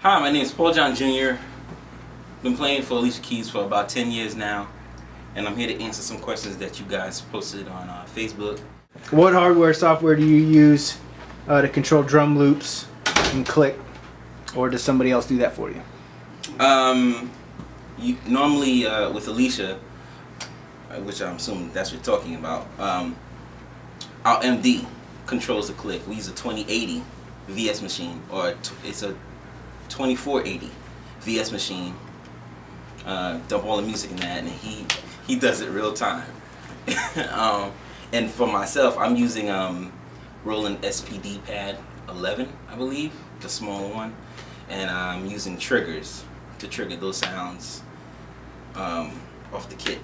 Hi, my name is Paul John Jr. Been playing for Alicia Keys for about 10 years now, and I'm here to answer some questions that you guys posted on Facebook. What hardware software do you use to control drum loops and click, or does somebody else do that for you? Normally with Alicia, which I'm assuming that's what you're talking about, our MD controls the click. We use a 2080 VS machine, or it's a 2480 VS machine. Dump all the music in that, and he does it real time. And for myself, I'm using Roland SPD Pad 11, I believe, the smaller one, and I'm using triggers to trigger those sounds off the kit.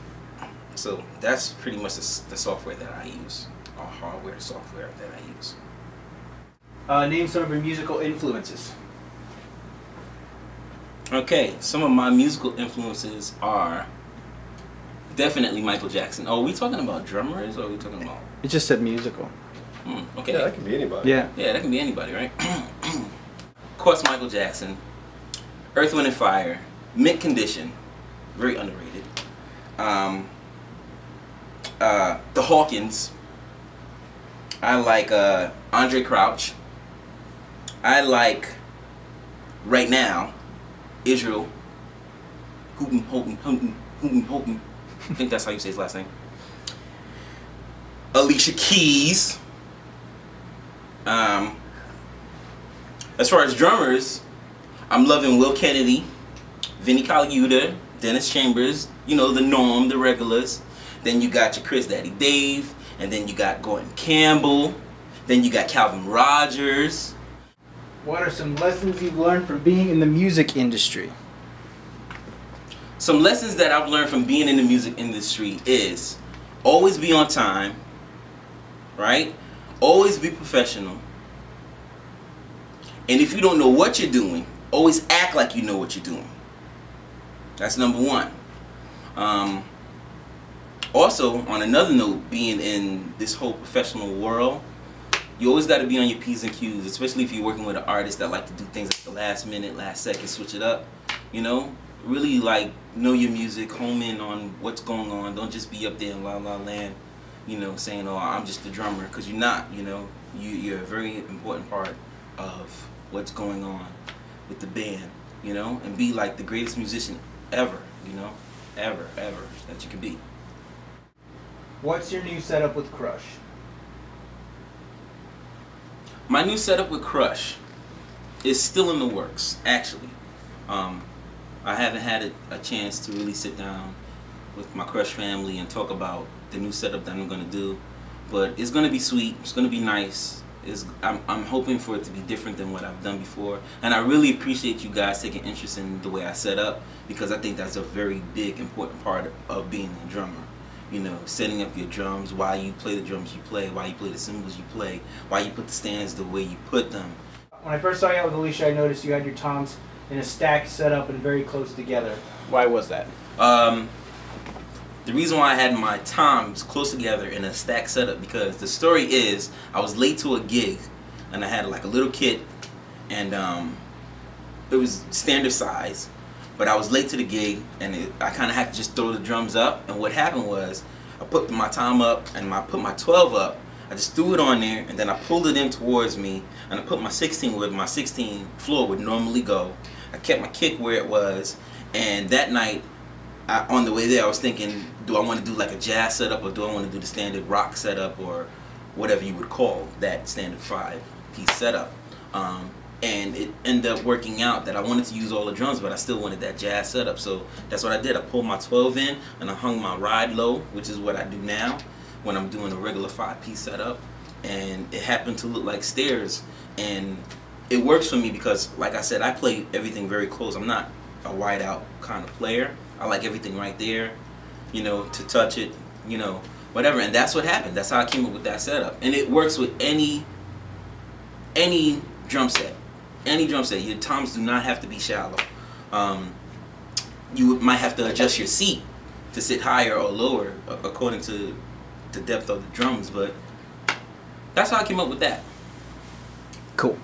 So that's pretty much the software that I use, or hardware software that I use. Name some of your musical influences. Okay, some of my musical influences are definitely Michael Jackson. Oh, are we talking about drummers, or are we talking about... It just said musical. Okay. Yeah, that can be anybody. Yeah. Yeah, that can be anybody, right? Of course, Michael Jackson, Earth, Wind & Fire, Mint Condition, very underrated. The Hawkins. I like Andre Crouch. I like, right now, Israel. Houghton. I think that's how you say his last name. Alicia Keys. As far as drummers, I'm loving Will Kennedy, Vinnie Colaiuta, Dennis Chambers, you know, the norm, the regulars. Then you got your Chris Daddy Dave, and then you got Gordon Campbell, then you got Calvin Rogers. What are some lessons you've learned from being in the music industry? Some lessons that I've learned from being in the music industry is always be on time, right? Always be professional. And if you don't know what you're doing, always act like you know what you're doing. That's number one. Also, on another note, being in this whole professional world, you always got to be on your P's and Q's, especially if you're working with an artist that like to do things at the last minute, last second, switch it up. You know, really like know your music, home in on what's going on. Don't just be up there in la la land, you know, saying, "Oh, I'm just the drummer," because you're not. You know, you're a very important part of what's going on with the band. You know, and be like the greatest musician ever. You know, ever that you can be. What's your new setup with Crush? My new setup with Crush is still in the works, actually. I haven't had a chance to really sit down with my Crush family and talk about the new setup that I'm going to do. But it's going to be sweet. It's going to be nice. I'm hoping for it to be different than what I've done before. And I really appreciate you guys taking interest in the way I set up, because I think that's a very big, important part of being a drummer. You know, setting up your drums, why you play the drums you play, why you play the cymbals you play, why you put the stands the way you put them. When I first saw you out with Alicia, I noticed you had your toms in a stack set up and very close together. Why was that? The reason why I had my toms close together in a stack setup, because the story is I was late to a gig and I had like a little kit, and it was standard size. But I was late to the gig, and I kind of had to just throw the drums up. And what happened was, I put my tom up, and I put my 12 up. I just threw it on there, and then I pulled it in towards me, and I put my 16 where my 16 floor would normally go. I kept my kick where it was, and that night, on the way there, I was thinking, do I want to do like a jazz setup, or do I want to do the standard rock setup, or whatever you would call that standard 5-piece setup. And it ended up working out that I wanted to use all the drums, but I still wanted that jazz setup. So that's what I did. I pulled my 12 in, and I hung my ride low, which is what I do now when I'm doing a regular 5-piece setup. And it happened to look like stairs. And it works for me because, like I said, I play everything very close. I'm not a wide out kind of player. I like everything right there, you know, to touch it, you know, whatever. And that's what happened. That's how I came up with that setup. And it works with any drum set. Any drum set. Your toms do not have to be shallow. You might have to adjust your seat to sit higher or lower according to the depth of the drums, but that's how I came up with that. Cool.